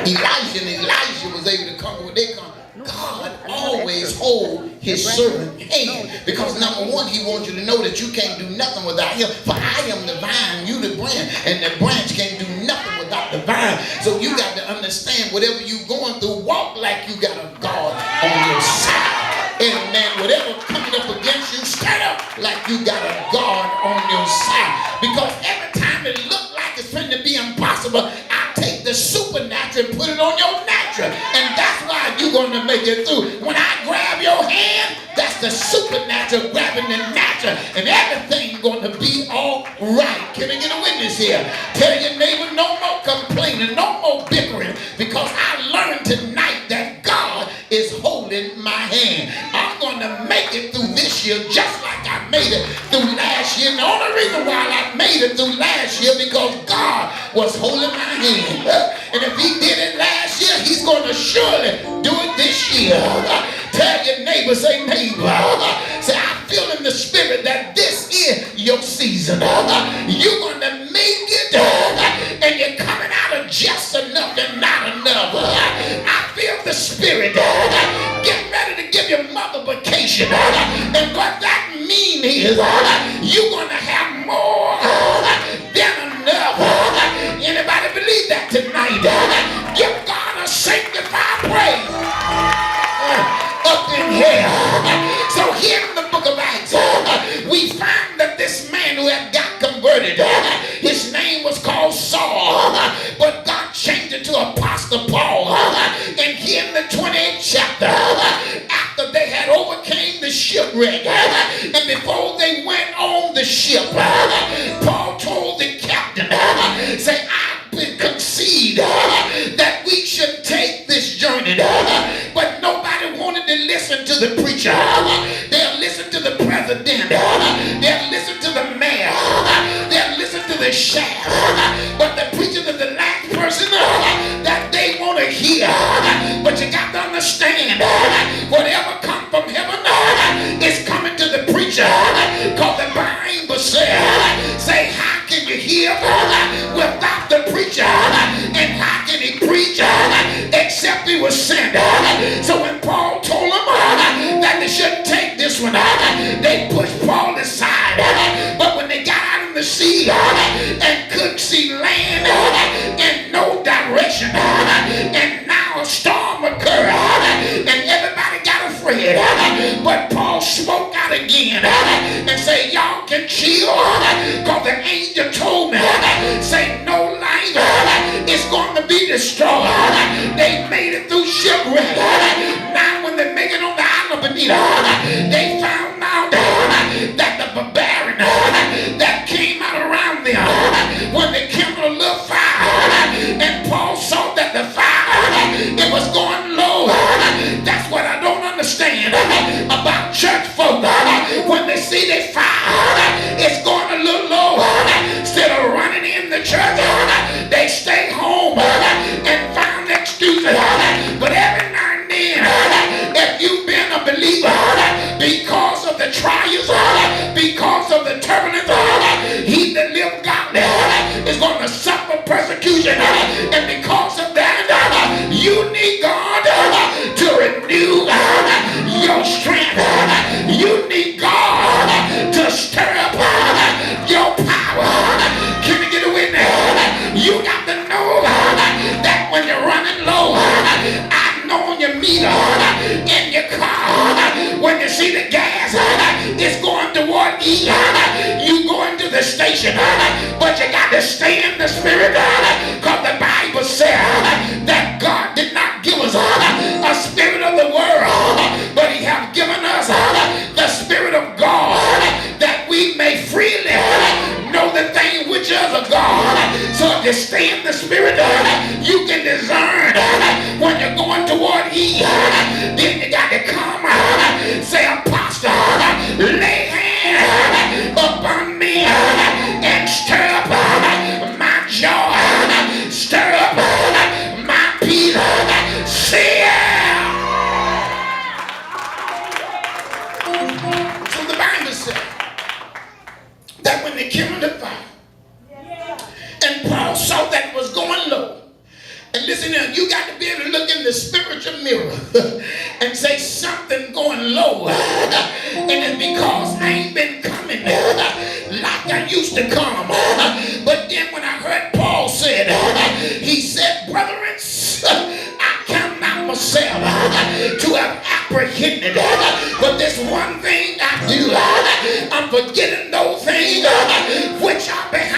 Elijah and Elijah was able to conquer what they conquered. God always holds his servant hand, because number one, he wants you to know that you can't do nothing without him. For I am the vine, you the branch, and the branch can't do nothing without the vine. So you got to understand, whatever you're going through, walk like you got a God on your side. And man, whatever coming up against you, stand up like you got a God on your side. Because every time it looks like it's going to be impossible, I take the supernatural and put it on your natural. And that's why you're going to make it through. When I grab your hand, that's the supernatural grabbing the natural. And everything's going to be all right. Can I get a witness here? Tell your neighbor, no more complaining, no more bickering. Because I learned tonight that God is holding my hand. I'm going to make it through this year just like I made it through last year. And the only reason why I made it through last year, because God was holding my hand. And if he did it last year, he's going to surely do it this year. Tell your neighbor, say neighbor, say I feel in the spirit that this is your season. You're going to make it, and you're coming out of just enough and not enough. I feel the spirit. Get ready to give your mother vacation. And what that means is you're going to have more than enough. Anybody believe that tonight? Give God a sanctified praise up in here. So here in the book of Acts, we find that this man who had got converted, his name was called Saul, but God changed it to Apostle Paul. And here in the 28th chapter, after they had overcame the shipwreck, and before they went on the ship, Paul told the captain, say, I've been conceived that we should take this journey, but nobody wanted to listen to the preacher. They'll listen to the president. They'll listen to the mayor. They'll listen to the sheriff. But the preacher is the last person that they want to hear. But you got to understand, whatever comes from heaven is coming to the preacher. Because the Bible says, say, how can you hear without the preacher? And how can he preach except he was sent? So when Paul told them that they shouldn't take this one, they pushed Paul aside. But when they got out in the sea and couldn't see land in no direction, and now a storm occurred and everybody got afraid, but Paul spoke out again and said, y'all can chill, because the angel told me, say no life is going to be destroyed. They made it through shipwreck. Now when they make it on the island of Benita, they found out that the barbarian that came out around them, when they kindled a little fire, and Paul saw that the fire, it was going low. That's what I don't understand about church folk. When they see their fire, it's going a little low. Instead of running in the church, they stay home and find excuses. But every now and then, if you've been a believer, because of the trials, because of the turbulence, he that live godly is going to suffer persecution. And because of that, you need God to renew your strength. You need God to stir up your power. Can you get a witness? You got to know that when you're running low, I know on your meter in your car, when you see the gas is going toward E, you going to the station, but you got to stay in the spirit, because the Bible says that God did not give us a spirit of the world, but he have given us the spirit of God, that we may freely know the thing which is of God. So if you stay in the spirit, you can discern when you're going toward E. Then you got to come, say, Apostle, lay hand upon me and stir up my joy, stir up my peace. See ya. So the Bible says that when they came to the fire, and Paul saw that it was going low, and And listen, you got to be able to look in the spiritual mirror and say something going low. And it's because I ain't been coming like I used to come. But then when I heard Paul said, he said, brethren, I count not myself to have apprehended. But there's one thing I do. I'm forgetting those things which are behind